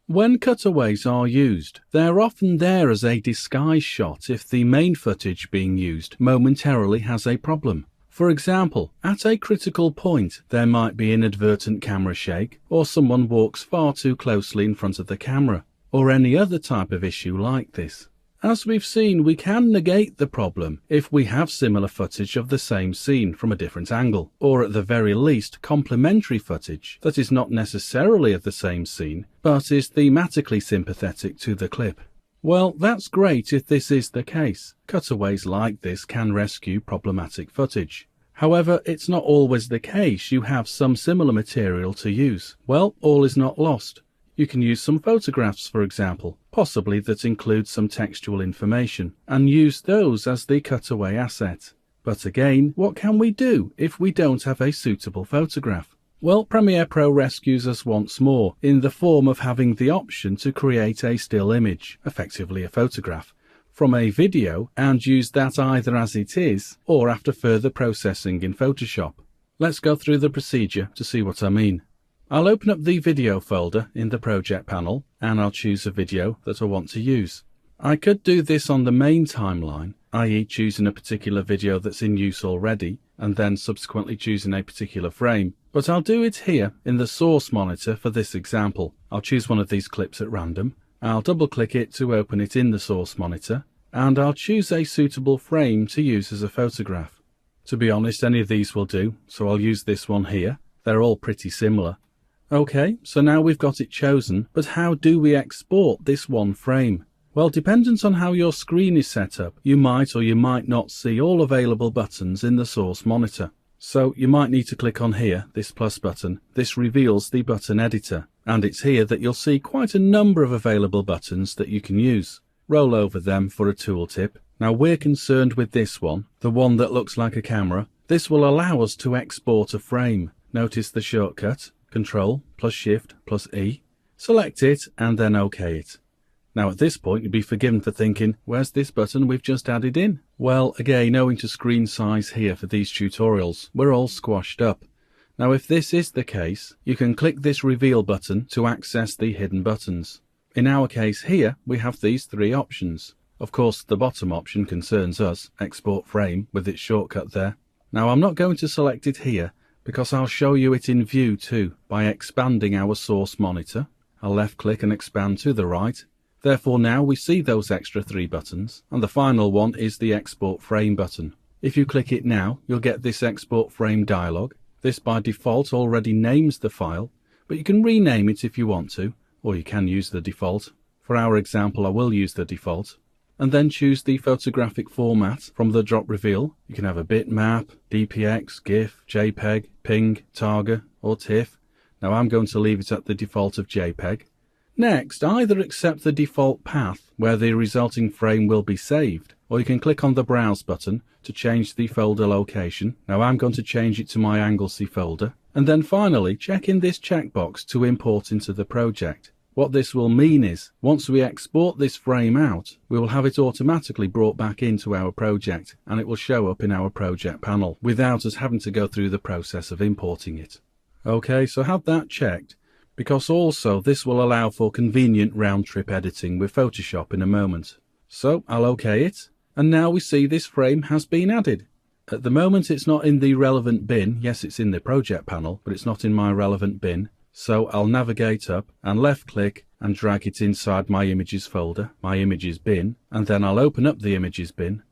When cutaways are used, they're often there as a disguise shot if the main footage being used momentarily has a problem. For example, at a critical point there might be inadvertent camera shake, or someone walks far too closely in front of the camera, or any other type of issue like this. As we've seen, we can negate the problem if we have similar footage of the same scene from a different angle, or at the very least complementary footage that is not necessarily of the same scene, but is thematically sympathetic to the clip. Well, that's great if this is the case. Cutaways like this can rescue problematic footage. However, it's not always the case you have some similar material to use. Well, all is not lost. You can use some photographs, for example, possibly that include some textual information, and use those as the cutaway asset. But again, what can we do if we don't have a suitable photograph? Well, Premiere Pro rescues us once more in the form of having the option to create a still image, effectively a photograph, from a video and use that either as it is or after further processing in Photoshop. Let's go through the procedure to see what I mean. I'll open up the video folder in the project panel and I'll choose a video that I want to use. I could do this on the main timeline, i.e. choosing a particular video that's in use already and then subsequently choosing a particular frame, but I'll do it here in the source monitor for this example. I'll choose one of these clips at random, I'll double click it to open it in the source monitor, and I'll choose a suitable frame to use as a photograph. To be honest, any of these will do, so I'll use this one here. They're all pretty similar. Okay, so now we've got it chosen, but how do we export this one frame? Well, dependent on how your screen is set up, you might or you might not see all available buttons in the source monitor. So you might need to click on here, this plus button. This reveals the button editor, and it's here that you'll see quite a number of available buttons that you can use. Roll over them for a tooltip. Now we're concerned with this one, the one that looks like a camera. This will allow us to export a frame. Notice the shortcut. Control plus Shift plus E. Select it and then OK it. Now at this point you'd be forgiven for thinking, where's this button we've just added in? Well, again, owing to screen size here for these tutorials, we're all squashed up. Now if this is the case, you can click this reveal button to access the hidden buttons. In our case here, we have these three options. Of course, the bottom option concerns us, export frame, with its shortcut there. Now I'm not going to select it here, because I'll show you it in view too by expanding our source monitor. I'll left click and expand to the right. Therefore now we see those extra three buttons, and the final one is the export frame button. If you click it now, you'll get this export frame dialog. This by default already names the file, but you can rename it if you want to, or you can use the default. For our example I will use the default. And then choose the photographic format from the drop reveal. You can have a bitmap, DPX, GIF, JPEG, PNG, Targa or TIFF. Now I'm going to leave it at the default of JPEG. Next, either accept the default path where the resulting frame will be saved, or you can click on the Browse button to change the folder location. Now I'm going to change it to my Anglesey folder. And then finally, check in this checkbox to import into the project. What this will mean is, once we export this frame out, we will have it automatically brought back into our project, and it will show up in our project panel without us having to go through the process of importing it. Okay, so have that checked, because also this will allow for convenient round-trip editing with Photoshop in a moment. So I'll OK it, and now we see this frame has been added. At the moment it's not in the relevant bin. Yes, it's in the project panel, but it's not in my relevant bin. So I'll navigate up and left click and drag it inside my images folder, my images bin, and then I'll open up the images bin.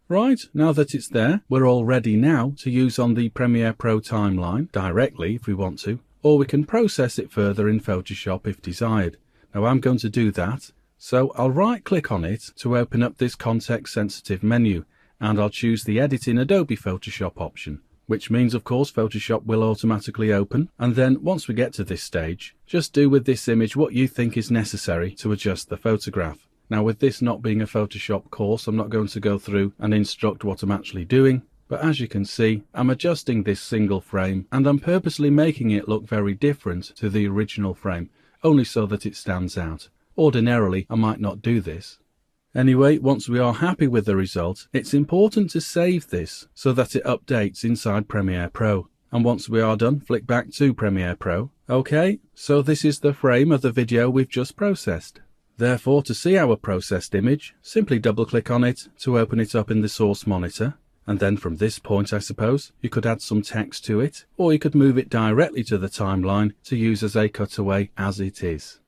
Right, now that it's there, we're all ready now to use on the Premiere Pro timeline directly if we want to, or we can process it further in Photoshop if desired. Now I'm going to do that, so I'll right click on it to open up this context sensitive menu, and I'll choose the Edit in Adobe Photoshop option. Which means of course Photoshop will automatically open, and then once we get to this stage, just do with this image what you think is necessary to adjust the photograph. Now with this not being a Photoshop course, I'm not going to go through and instruct what I'm actually doing, but as you can see, I'm adjusting this single frame and I'm purposely making it look very different to the original frame, only so that it stands out. Ordinarily I might not do this. Anyway, once we are happy with the result, it's important to save this so that it updates inside Premiere Pro. And once we are done, flick back to Premiere Pro, Okay, so this is the frame of the video we've just processed. Therefore, to see our processed image, simply double-click on it to open it up in the source monitor. And then from this point, I suppose, you could add some text to it, or you could move it directly to the timeline to use as a cutaway as it is.